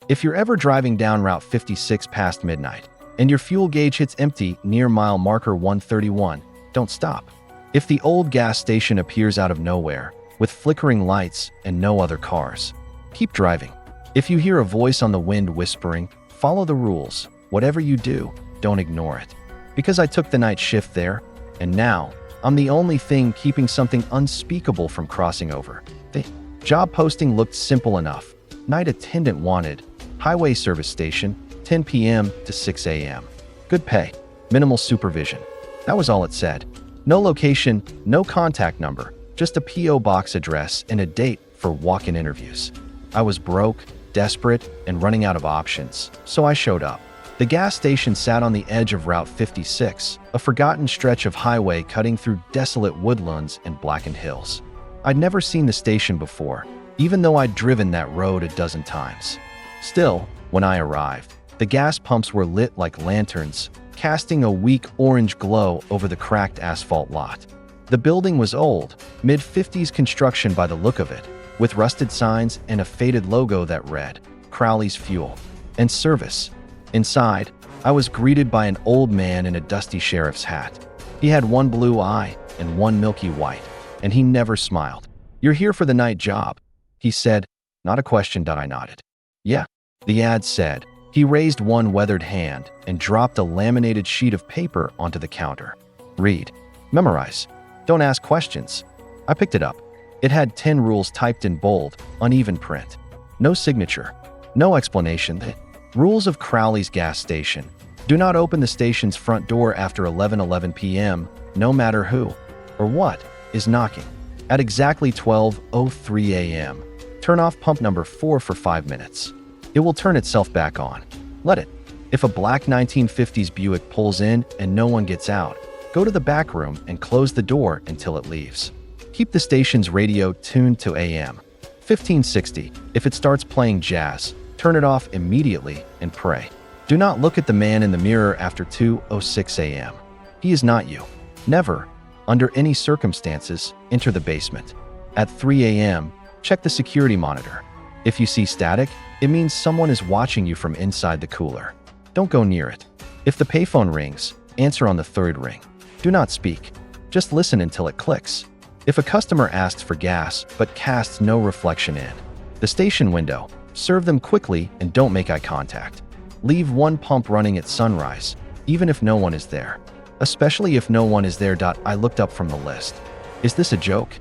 If you're ever driving down Route 56 past midnight, and your fuel gauge hits empty near mile marker 131, don't stop. If the old gas station appears out of nowhere, with flickering lights and no other cars, keep driving. If you hear a voice on the wind whispering, follow the rules. Whatever you do, don't ignore it. Because I took the night shift there, and now, I'm the only thing keeping something unspeakable from crossing over. The job posting looked simple enough. Night attendant wanted, highway service station, 10 p.m. to 6 a.m. Good pay, minimal supervision. That was all it said. No location, no contact number, just a P.O. box address and a date for walk-in interviews. I was broke, desperate, and running out of options, so I showed up. The gas station sat on the edge of Route 56, a forgotten stretch of highway cutting through desolate woodlands and blackened hills. I'd never seen the station before, even though I'd driven that road a dozen times. Still, when I arrived, the gas pumps were lit like lanterns, casting a weak orange glow over the cracked asphalt lot. The building was old, mid-50s construction by the look of it, with rusted signs and a faded logo that read, Crowley's Fuel and Service. Inside, I was greeted by an old man in a dusty sheriff's hat. He had one blue eye and one milky white, and he never smiled. "You're here for the night job," he said, not a question. I nodded. "Yeah," the ad said. He raised one weathered hand and dropped a laminated sheet of paper onto the counter. "Read. Memorize. Don't ask questions." I picked it up. It had 10 rules typed in bold, uneven print. No signature. No explanation. The rules of Crowley's gas station. Do not open the station's front door after 11:11 p.m., no matter who or what is knocking. At exactly 12:03 a.m., turn off pump number 4 for 5 minutes. It will turn itself back on. Let it. If a black 1950s Buick pulls in and no one gets out, go to the back room and close the door until it leaves. Keep the station's radio tuned to AM 1560. If it starts playing jazz, turn it off immediately and pray. Do not look at the man in the mirror after 2:06 a.m. He is not you. Never, under any circumstances, enter the basement. At 3 a.m., check the security monitor. If you see static, it means someone is watching you from inside the cooler. Don't go near it. If the payphone rings, answer on the 3rd ring. Do not speak. Just listen until it clicks. If a customer asks for gas but casts no reflection in the station window, serve them quickly and don't make eye contact. Leave one pump running at sunrise, even if no one is there. Especially if no one is there. I looked up from the list. Is this a joke?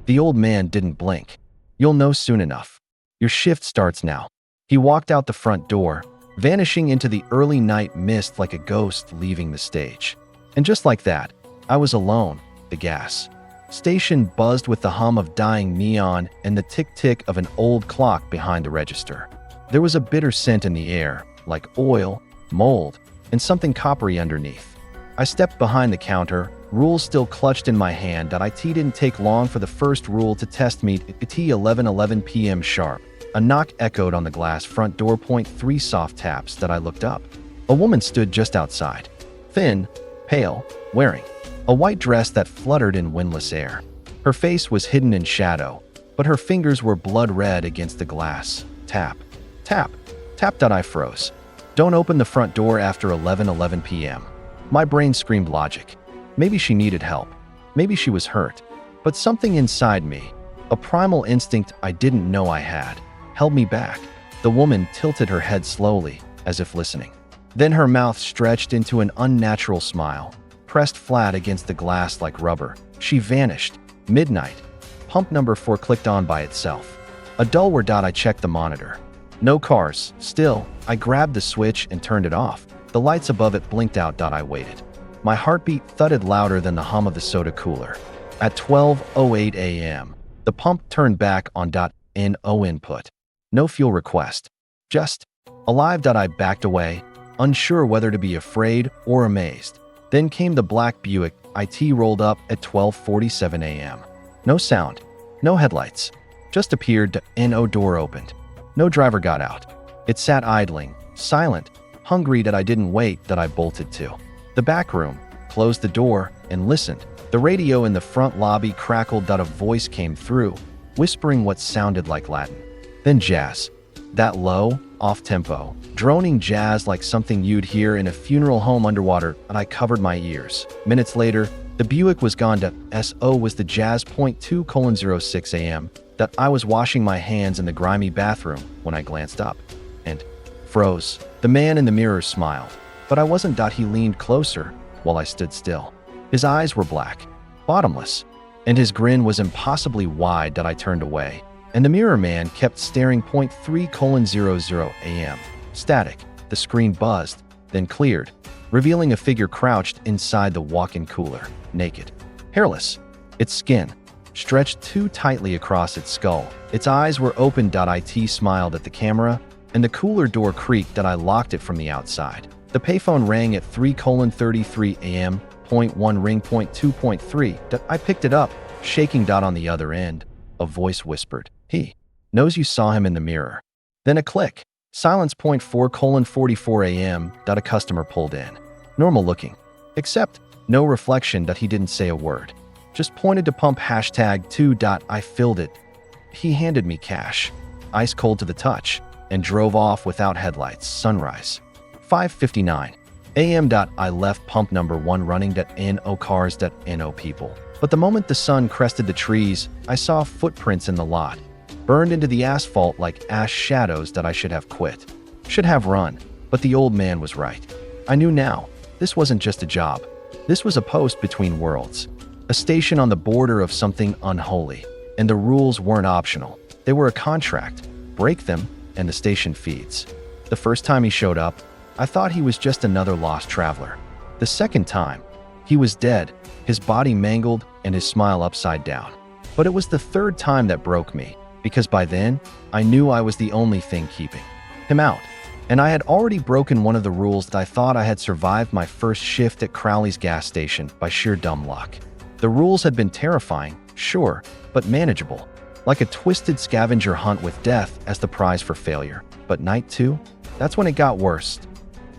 The old man didn't blink. You'll know soon enough. Your shift starts now. He walked out the front door, vanishing into the early night mist like a ghost leaving the stage. And just like that, I was alone. The gas station buzzed with the hum of dying neon and the tick-tick of an old clock behind the register. There was a bitter scent in the air, like oil, mold, and something coppery underneath. I stepped behind the counter, rules still clutched in my hand. It didn't take long for the first rule to test me. At 11:11 p.m. sharp. A knock echoed on the glass front door. 3 soft taps. I looked up. A woman stood just outside. Thin, pale, wearing a white dress that fluttered in windless air. Her face was hidden in shadow, but her fingers were blood red against the glass. Tap, tap, tap. I froze. Don't open the front door after 11:11 p.m. My brain screamed logic. Maybe she needed help. Maybe she was hurt. But something inside me, a primal instinct I didn't know I had, held me back. The woman tilted her head slowly, as if listening. Then her mouth stretched into an unnatural smile, pressed flat against the glass like rubber. She vanished. Midnight. Pump number 4 clicked on by itself. A dull whir. I checked the monitor. No cars. Still, I grabbed the switch and turned it off. The lights above it blinked out. I waited. My heartbeat thudded louder than the hum of the soda cooler. At 12:08 a.m., the pump turned back on. No input. No fuel request. Just alive. I backed away, unsure whether to be afraid or amazed. Then came the black Buick. It rolled up at 12:47 a.m. No sound. No headlights. Just appeared. No door opened. No driver got out. It sat idling, silent, hungry. I didn't wait. I bolted to the back room, closed the door, and listened. The radio in the front lobby crackled. A voice came through, whispering what sounded like Latin. Then jazz. That low, off-tempo, droning jazz like something you'd hear in a funeral home underwater, and I covered my ears. Minutes later, the Buick was gone. So was the jazz. 2:06 a.m. that I was washing my hands in the grimy bathroom when I glanced up and froze. The man in the mirror smiled, but I wasn't. He leaned closer while I stood still. His eyes were black, bottomless, and his grin was impossibly wide. I turned away, and the mirror man kept staring. 3:00 a.m. Static. The screen buzzed, then cleared, revealing a figure crouched inside the walk-in cooler, naked, hairless, its skin stretched too tightly across its skull. Its eyes were open. It smiled at the camera, and the cooler door creaked. I locked it from the outside. The payphone rang at 3:33 a.m. .1 ring. .2.3. I picked it up, shaking. On the other end, a voice whispered, "He knows you saw him in the mirror." Then a click. Silence. 4:44 a.m. A customer pulled in. Normal looking, except no reflection. He didn't say a word, just pointed to pump. #2. I filled it. He handed me cash, ice cold to the touch, and drove off without headlights. Sunrise. 5:59 a.m. I left pump number 1 running. No cars. No people. But the moment the sun crested the trees, I saw footprints in the lot, burned into the asphalt like ash shadows. I should have quit, should have run, but the old man was right. I knew now, this wasn't just a job. This was a post between worlds, a station on the border of something unholy, and the rules weren't optional. They were a contract. Break them, and the station feeds. The first time he showed up, I thought he was just another lost traveler. The second time, he was dead, his body mangled and his smile upside down. But it was the third time that broke me, because by then, I knew I was the only thing keeping him out. And I had already broken one of the rules. I thought I had survived my first shift at Crowley's gas station by sheer dumb luck. The rules had been terrifying, sure, but manageable, like a twisted scavenger hunt with death as the prize for failure. But night 2, that's when it got worse.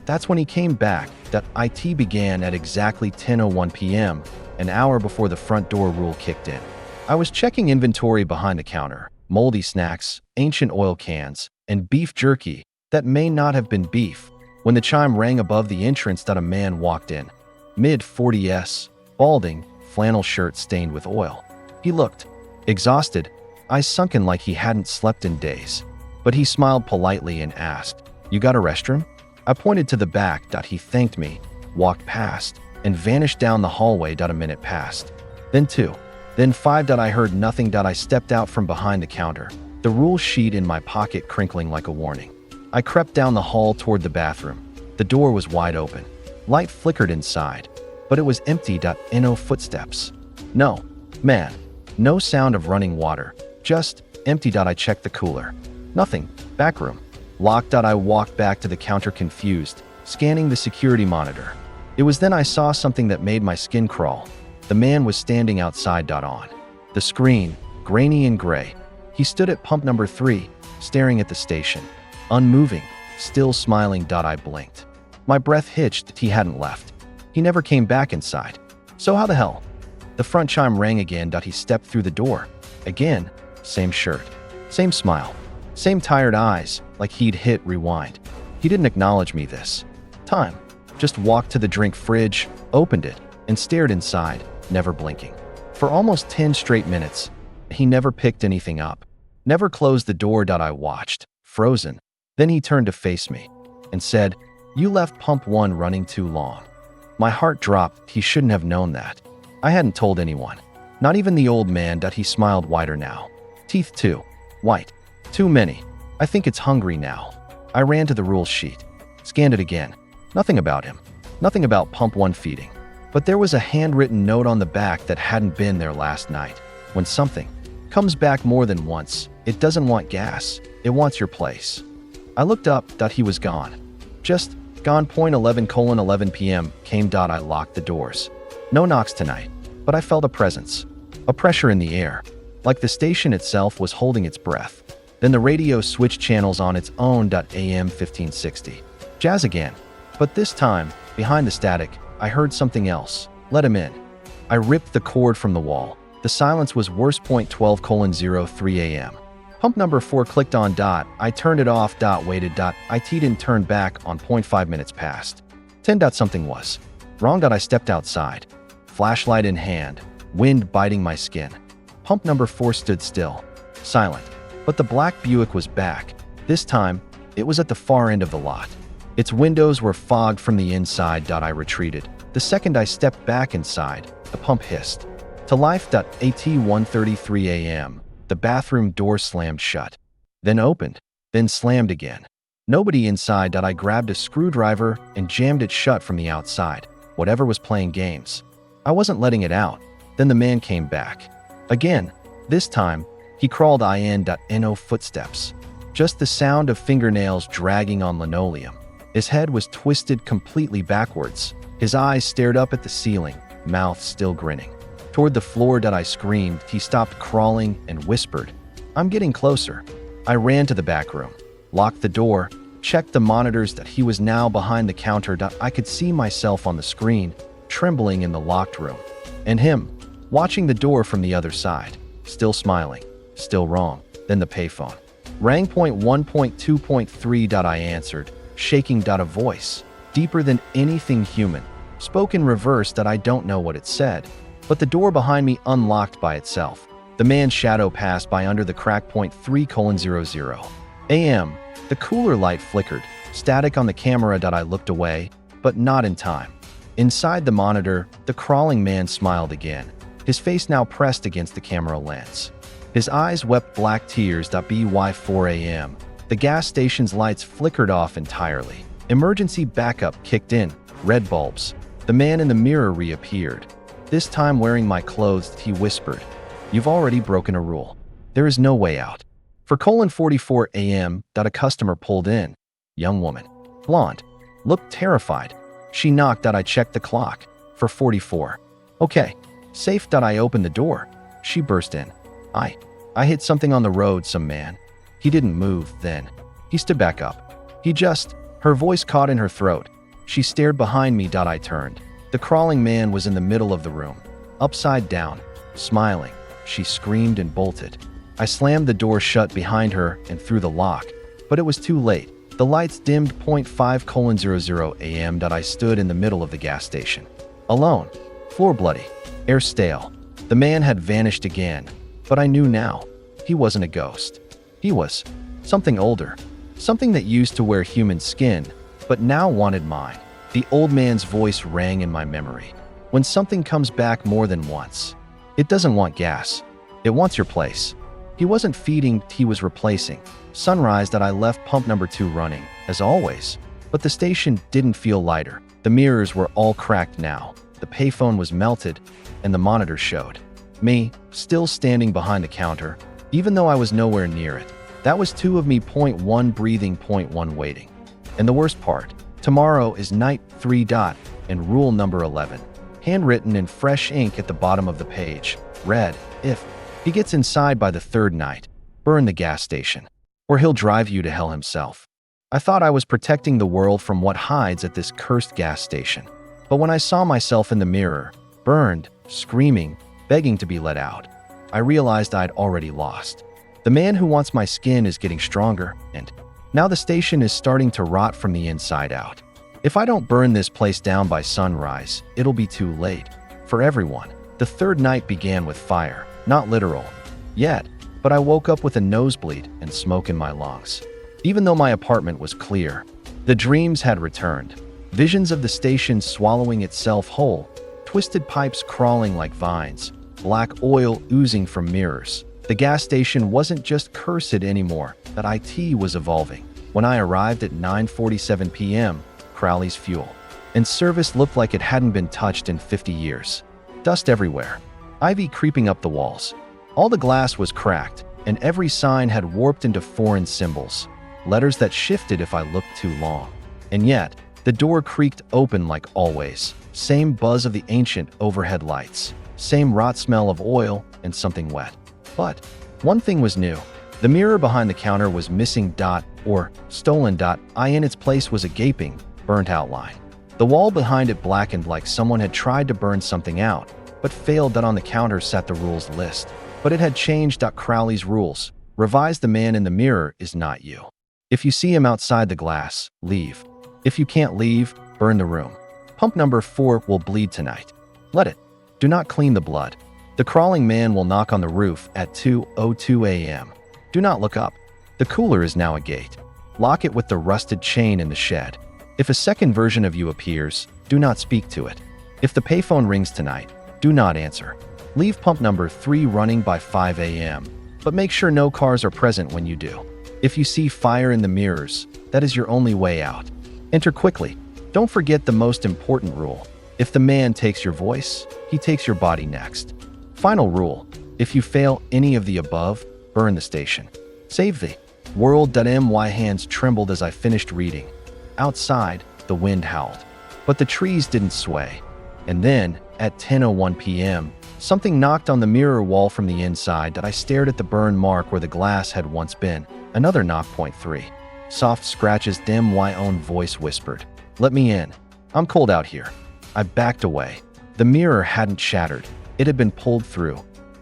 That's when he came back. It began at exactly 10:01 p.m., an hour before the front door rule kicked in. I was checking inventory behind the counter, moldy snacks, ancient oil cans, and beef jerky that may not have been beef, when the chime rang above the entrance. A man walked in, mid-40s, balding, flannel shirt stained with oil. He looked exhausted, eyes sunken like he hadn't slept in days. But he smiled politely and asked, "You got a restroom?" I pointed to the back. He thanked me, walked past, and vanished down the hallway. A minute passed. Then 2. Then 5. I heard nothing. I stepped out from behind the counter, the rule sheet in my pocket crinkling like a warning. I crept down the hall toward the bathroom. The door was wide open. Light flickered inside, but it was empty. No footsteps. No, man, no sound of running water. Just empty. I checked the cooler. Nothing. Back room. Locked. I walked back to the counter confused, scanning the security monitor. It was then I saw something that made my skin crawl. The man was standing outside. On the screen, grainy and gray, he stood at pump number 3, staring at the station, unmoving, still smiling. I blinked. My breath hitched. He hadn't left. He never came back inside. So how the hell? The front chime rang again. He stepped through the door. Again, same shirt, same smile, same tired eyes, like he'd hit rewind. He didn't acknowledge me this time. Just walked to the drink fridge, opened it, and stared inside, never blinking. For almost 10 straight minutes, he never picked anything up, never closed the door. I watched, frozen. Then he turned to face me and said, "You left pump 1 running too long." My heart dropped. He shouldn't have known that. I hadn't told anyone, not even the old man. He smiled wider now. Teeth too white. Too many. I think it's hungry now. I ran to the rules sheet, scanned it again. Nothing about him. Nothing about pump 1 feeding. But there was a handwritten note on the back that hadn't been there last night. When something comes back more than once, it doesn't want gas. It wants your place. I looked up. He was gone. Just gone. 11:11 p.m. came. I locked the doors. No knocks tonight, but I felt a presence, a pressure in the air, like the station itself was holding its breath. Then the radio switched channels on its own. AM 1560. Jazz again. But this time, behind the static, I heard something else. Let him in. I ripped the cord from the wall. The silence was worse. 12:03 a.m. Pump number 4 clicked on. I turned it off. Waited. It didn't turn back on. 0.5 minutes passed. 10. Something was wrong. I stepped outside. Flashlight in hand. Wind biting my skin. Pump number 4 stood still. Silent. But the black Buick was back. This time, it was at the far end of the lot. Its windows were fogged from the inside. I retreated. The second I stepped back inside, the pump hissed. To life. At 1:33 a.m., the bathroom door slammed shut. Then opened. Then slammed again. Nobody inside. I grabbed a screwdriver and jammed it shut from the outside. Whatever was playing games. I wasn't letting it out. Then the man came back. Again. This time, he crawled in. No footsteps. Just the sound of fingernails dragging on linoleum. His head was twisted completely backwards. His eyes stared up at the ceiling, mouth still grinning. Toward the floor. I screamed. He stopped crawling and whispered, "I'm getting closer." I ran to the back room, locked the door, checked the monitors. He was now behind the counter. I could see myself on the screen, trembling in the locked room. And him, watching the door from the other side, still smiling, still wrong. Then the payphone rang. 1.2.3. I answered, shaking. A voice, deeper than anything human, spoke in reverse. I don't know what it said, but the door behind me unlocked by itself. The man's shadow passed by under the crack. 3:00 a.m. The cooler light flickered, static on the camera. I looked away, but not in time. Inside the monitor, the crawling man smiled again, his face now pressed against the camera lens. His eyes wept black tears. By 4 a.m., the gas station's lights flickered off entirely. Emergency backup kicked in, red bulbs. The man in the mirror reappeared. This time wearing my clothes. He whispered, "You've already broken a rule. There is no way out." For 44 a.m., a customer pulled in. Young woman, blonde, looked terrified. She knocked. I checked the clock. For 44. Okay, safe. I opened the door. She burst in. I hit something on the road. Some man. He didn't move then. He stood back up. Her voice caught in her throat. She stared behind me. I turned. The crawling man was in the middle of the room, upside down, smiling. She screamed and bolted. I slammed the door shut behind her and threw the lock, but it was too late. The lights dimmed. 5:00 a.m. I stood in the middle of the gas station. Alone. Floor bloody. Air stale. The man had vanished again, but I knew now. He wasn't a ghost. He was something older. Something that used to wear human skin, but now wanted mine. The old man's voice rang in my memory. When something comes back more than once, it doesn't want gas. It wants your place. He wasn't feeding, he was replacing. Sunrise. I left pump number 2 running, as always. But the station didn't feel lighter. The mirrors were all cracked now. The payphone was melted, and the monitor showed me, still standing behind the counter, even though I was nowhere near it. That was 2 of me. 1 breathing. 1 waiting. And the worst part, tomorrow is night 3. And rule number 11. Handwritten in fresh ink at the bottom of the page, read, "If he gets inside by the 3rd night, burn the gas station, or he'll drive you to hell himself." I thought I was protecting the world from what hides at this cursed gas station. But when I saw myself in the mirror, burned, screaming, begging to be let out, I realized I'd already lost. The man who wants my skin is getting stronger, and now the station is starting to rot from the inside out. If I don't burn this place down by sunrise, it'll be too late. For everyone. The 3rd night began with fire, not literal yet, but I woke up with a nosebleed and smoke in my lungs. Even though my apartment was clear, the dreams had returned. Visions of the station swallowing itself whole, twisted pipes crawling like vines, black oil oozing from mirrors. The gas station wasn't just cursed anymore, that IT was evolving. When I arrived at 9:47 p.m., Crowley's fuel and service looked like it hadn't been touched in 50 years. Dust everywhere, ivy creeping up the walls. All the glass was cracked, and every sign had warped into foreign symbols, letters that shifted if I looked too long. And yet, the door creaked open like always. Same buzz of the ancient overhead lights, same rot smell of oil and something wet. But one thing was new. The mirror behind the counter was missing. Or stolen. In its place was a gaping, burnt outline. The wall behind it blackened like someone had tried to burn something out, but failed. On the counter sat the rules list. But it had changed. Crowley's rules. Revise the man in the mirror is not you. If you see him outside the glass, leave. If you can't leave, burn the room. Pump number 4 will bleed tonight. Let it. Do not clean the blood. The crawling man will knock on the roof at 2:02 a.m. Do not look up. The cooler is now a gate. Lock it with the rusted chain in the shed. If a second version of you appears, do not speak to it. If the payphone rings tonight, do not answer. Leave pump number 3 running by 5 a.m., but make sure no cars are present when you do. If you see fire in the mirrors, that is your only way out. Enter quickly. Don't forget the most important rule. If the man takes your voice, he takes your body next. Final rule. If you fail any of the above, burn the station. Save the world.my hands trembled as I finished reading. Outside, the wind howled, but the trees didn't sway. And then, at 10:01 p.m., something knocked on the mirror wall from the inside that I stared at the burn mark where the glass had once been. Another knock. Point 3. Soft scratches. My own voice whispered, "Let me in. I'm cold out here." I backed away. The mirror hadn't shattered. It had been pulled through.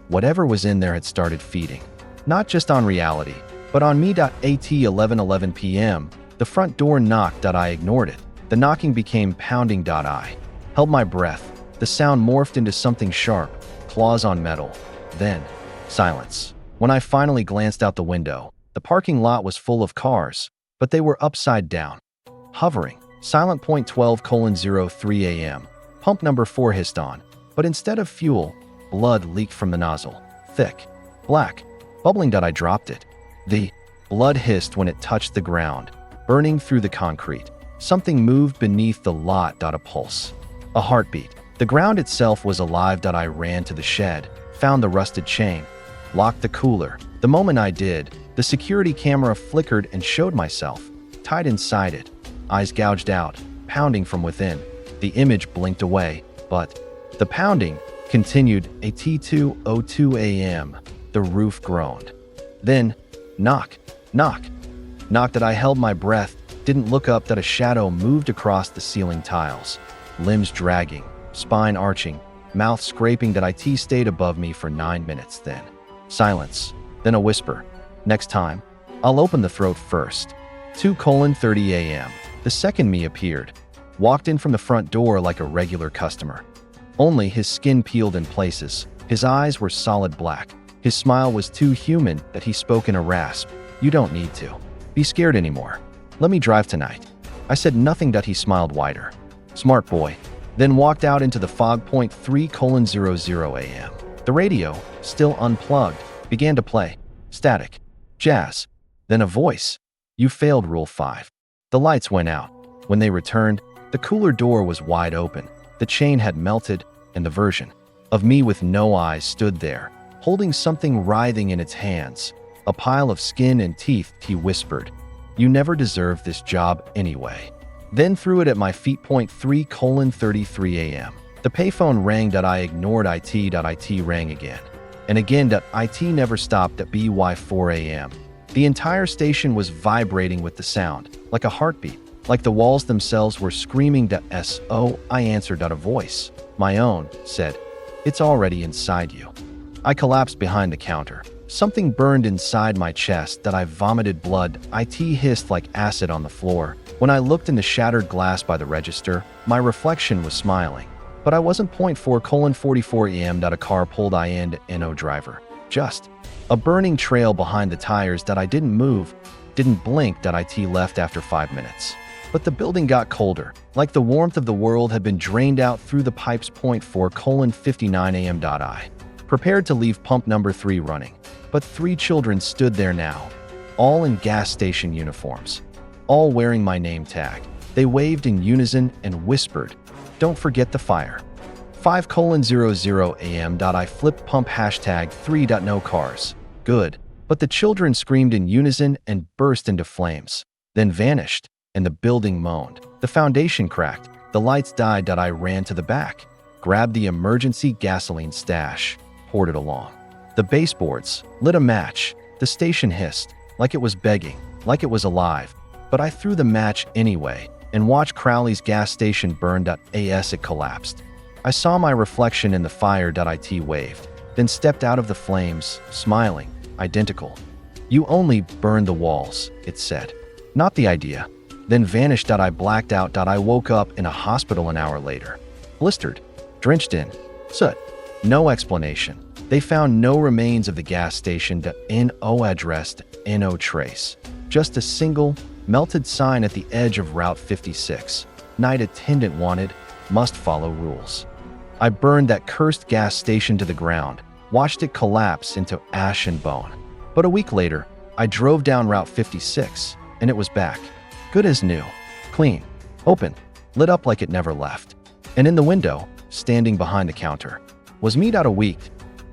Whatever was in there had started feeding. Not just on reality, but on me. At 11:11 p.m., the front door knocked. I ignored it. The knocking became pounding. I held my breath. The sound morphed into something sharp, claws on metal. Then, silence. When I finally glanced out the window, the parking lot was full of cars, but they were upside down, hovering. Silent. 12:03 a.m. Pump number 4 hissed on, but instead of fuel, blood leaked from the nozzle. Thick, black, bubbling. I dropped it. The blood hissed when it touched the ground, burning through the concrete. Something moved beneath the lot. A pulse. A heartbeat. The ground itself was alive. I ran to the shed, found the rusted chain, locked the cooler. The moment I did, the security camera flickered and showed myself, tied inside it, eyes gouged out, pounding from within. The image blinked away, but the pounding continued. At 2:02 a.m., the roof groaned. Then, knock, knock, knock. I held my breath, didn't look up. A shadow moved across the ceiling tiles, limbs dragging, spine arching, mouth scraping. It stayed above me for 9 minutes. Then, silence. Then a whisper. "Next time, I'll open the throat first." 2:30 a.m. The second me appeared, walked in from the front door like a regular customer. Only his skin peeled in places. His eyes were solid black. His smile was too human that he spoke in a rasp. "You don't need to be scared anymore. Let me drive tonight." I said nothing. He smiled wider. "Smart boy." Then walked out into the fog. 3:00 a.m. The radio, still unplugged, began to play. Static. Jazz. Then a voice. "You failed Rule 5. The lights went out. When they returned, the cooler door was wide open. The chain had melted, and the version of me with no eyes stood there, holding something writhing in its hands. A pile of skin and teeth. He whispered, "You never deserved this job anyway." Then threw it at my feet. 3:33 a.m. The payphone rang. I ignored it. It rang again. And again. It never stopped. At by 4 a.m. The entire station was vibrating with the sound, like a heartbeat, like the walls themselves were screaming. So I answered. A voice, my own, said, "It's already inside you." I collapsed behind the counter. Something burned inside my chest. I vomited blood. It hissed like acid on the floor. When I looked in the shattered glass by the register, my reflection was smiling. But I wasn't. 4:44 a.m. A car pulled in. No driver. Just a burning trail behind the tires. I didn't move, didn't blink. It left after 5 minutes. But the building got colder, like the warmth of the world had been drained out through the pipes. 4:59 a.m. I prepared to leave pump number 3 running. But 3 children stood there now, all in gas station uniforms, all wearing my name tag. They waved in unison and whispered, "Don't forget the fire." 5:00 a.m. I flipped pump. #3. No cars. Good. But the children screamed in unison and burst into flames, then vanished, and the building moaned. The foundation cracked. The lights died. I ran to the back, grabbed the emergency gasoline stash, poured it along the baseboards, lit a match. The station hissed, like it was begging, like it was alive. But I threw the match anyway and watched Crowley's gas station burn. As it collapsed, I saw my reflection in the fire. It waved, then stepped out of the flames, smiling, identical. You only burned the walls, it said. Not the idea. Then vanished. I blacked out. I woke up in a hospital an hour later. Blistered, drenched in soot. No explanation. They found no remains of the gas station. No address, no trace. Just a single, melted sign at the edge of Route 56. Night attendant wanted, must follow rules. I burned that cursed gas station to the ground, watched it collapse into ash and bone. But a week later, I drove down Route 56, and it was back. Good as new. Clean. Open. Lit up like it never left. And in the window, standing behind the counter, was me. A week.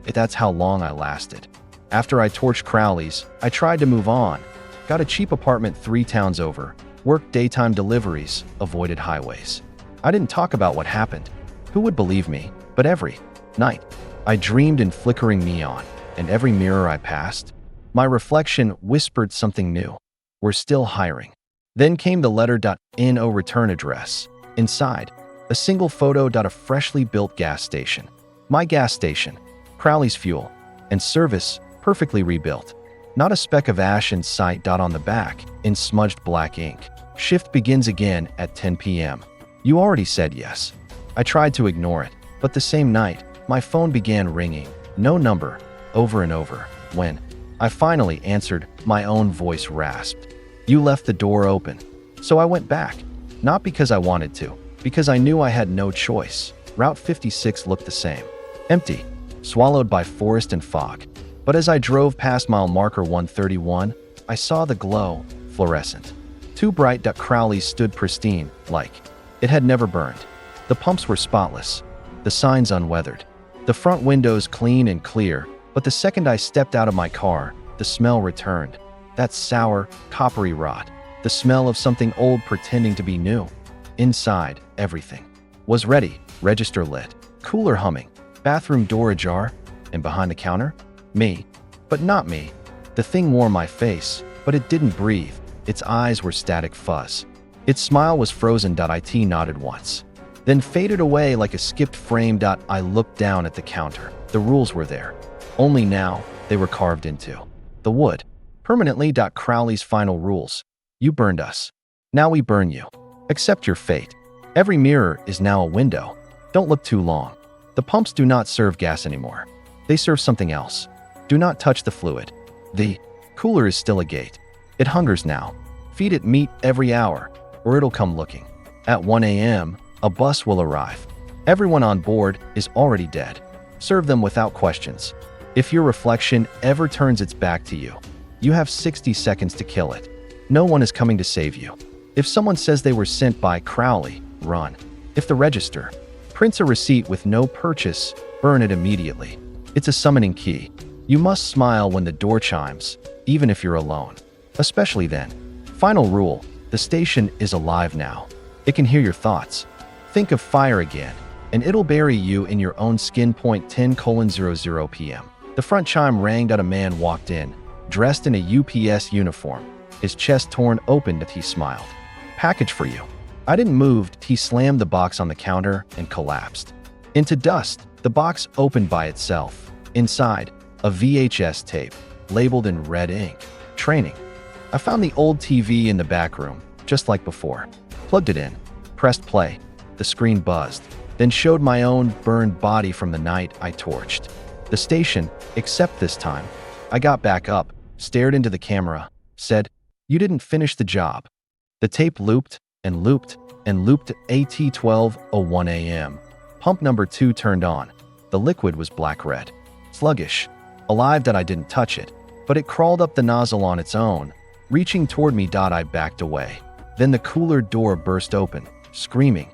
That's how long I lasted. After I torched Crowley's, I tried to move on. Got a cheap apartment 3 towns over. Worked daytime deliveries. Avoided highways. I didn't talk about what happened. Who would believe me? But every night, I dreamed in flickering neon, and every mirror I passed, my reflection whispered something new. We're still hiring. Then came the letter. No return address. Inside, a single photo. A freshly built gas station. My gas station. Crowley's Fuel and Service, perfectly rebuilt. Not a speck of ash in sight. On the back, in smudged black ink. Shift begins again at 10 p.m. You already said yes. I tried to ignore it, but the same night, my phone began ringing. No number, over and over. When I finally answered, my own voice rasped. You left the door open. So I went back. Not because I wanted to, because I knew I had no choice. Route 56 looked the same. Empty, swallowed by forest and fog. But as I drove past mile marker 131, I saw the glow, fluorescent. Too bright. Crowley stood pristine, like it had never burned. The pumps were spotless, the signs unweathered, the front windows clean and clear, but the second I stepped out of my car, the smell returned. That sour, coppery rot, the smell of something old pretending to be new. Inside, everything was ready, register lit, cooler humming, bathroom door ajar, and behind the counter, me. But not me. The thing wore my face, but it didn't breathe. Its eyes were static fuzz. Its smile was frozen. It nodded once, then faded away like a skipped frame. I looked down at the counter. The rules were there. Only now, they were carved into the wood. Permanently. Crowley's final rules. You burned us. Now we burn you. Accept your fate. Every mirror is now a window. Don't look too long. The pumps do not serve gas anymore. They serve something else. Do not touch the fluid. The cooler is still a gate. It hungers now. Feed it meat every hour, or it'll come looking. At 1 a.m., a bus will arrive. Everyone on board is already dead. Serve them without questions. If your reflection ever turns its back to you, you have 60 seconds to kill it. No one is coming to save you. If someone says they were sent by Crowley, run. If the register prints a receipt with no purchase, burn it immediately. It's a summoning key. You must smile when the door chimes, even if you're alone. Especially then. Final rule, the station is alive now. It can hear your thoughts. Think of fire again, and it'll bury you in your own skin. 10:00 p.m. The front chime rang. A man walked in, dressed in a UPS uniform, his chest torn open. He smiled. Package for you. I didn't move. He slammed the box on the counter and collapsed into dust. The box opened by itself. Inside, a VHS tape, labeled in red ink. Training. I found the old TV in the back room, just like before. Plugged it in, pressed play. The screen buzzed, then showed my own burned body from the night I torched the station, except this time. I got back up, stared into the camera, said, "You didn't finish the job." The tape looped and looped and looped. At 12:01 a.m. Pump number 2 turned on. The liquid was black-red, sluggish, alive. I didn't touch it, but it crawled up the nozzle on its own, reaching toward me. I backed away. Then the cooler door burst open, screaming.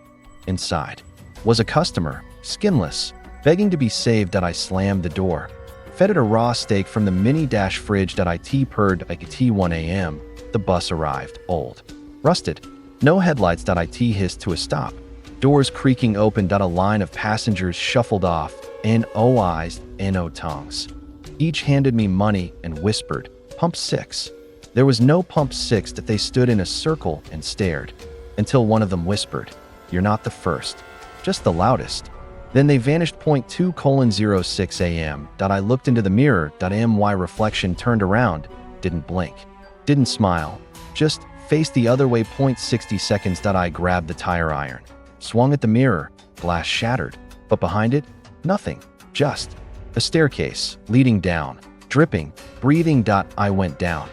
Inside was a customer, skinless, begging to be saved. I slammed the door, fed it a raw steak from the mini-dash fridge. It purred like at 1 a.m. The bus arrived, old, rusted, no headlights. It hissed to a stop. Doors creaking open. A line of passengers shuffled off, no eyes, no tongues. Each handed me money and whispered, "Pump 6." There was no pump 6. They stood in a circle and stared, until one of them whispered, "You're not the first, just the loudest." Then they vanished. 2:06 a.m. I looked into the mirror. My reflection turned around, didn't blink, didn't smile, just faced the other way. 60 seconds. I grabbed the tire iron, swung at the mirror, glass shattered, but behind it, nothing, just a staircase leading down, dripping, breathing. I went down.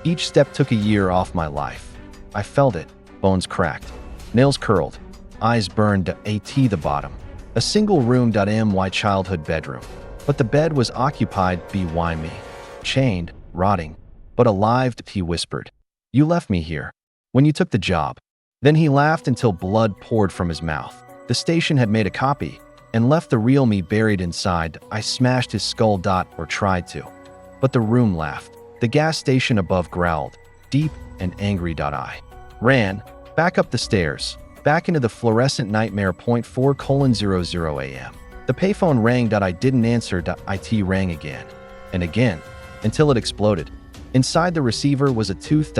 Each step took a year off my life. I felt it, bones cracked, nails curled, eyes burned. At the bottom, a single room. My childhood bedroom, but the bed was occupied. By me, chained, rotting, but alive. He whispered, "You left me here when you took the job." Then he laughed until blood poured from his mouth. The station had made a copy and left the real me buried inside. I smashed his skull. Or tried to, but the room laughed. The gas station above growled, deep and angry. I ran back up the stairs, back into the fluorescent nightmare. 4:00 a.m. The payphone rang. I didn't answer. It rang again and again until it exploded. Inside the receiver was a tooth.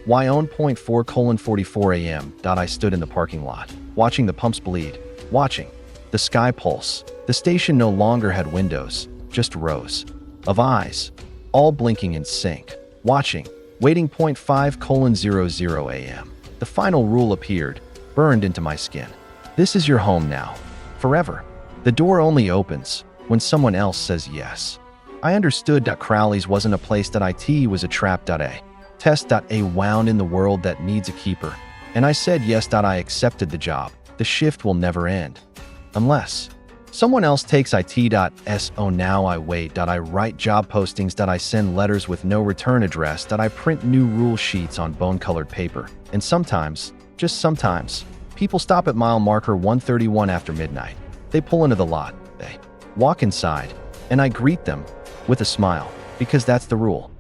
My own. 4:44 a.m. I stood in the parking lot, watching the pumps bleed, watching the sky pulse. The station no longer had windows, just rows of eyes, all blinking in sync, watching, waiting. 5:00 a.m. The final rule appeared, burned into my skin. This is your home now, forever. The door only opens when someone else says yes. I understood that Crowley's wasn't a place. It was a trap. A test. A wound in the world that needs a keeper. And I said yes. I accepted the job. The shift will never end. Unless someone else takes it. So now I wait. I write job postings. I send letters with no return address. I print new rule sheets on bone-colored paper. And sometimes, just sometimes, people stop at mile marker 131 after midnight. They pull into the lot. They walk inside. And I greet them with a smile, because that's the rule.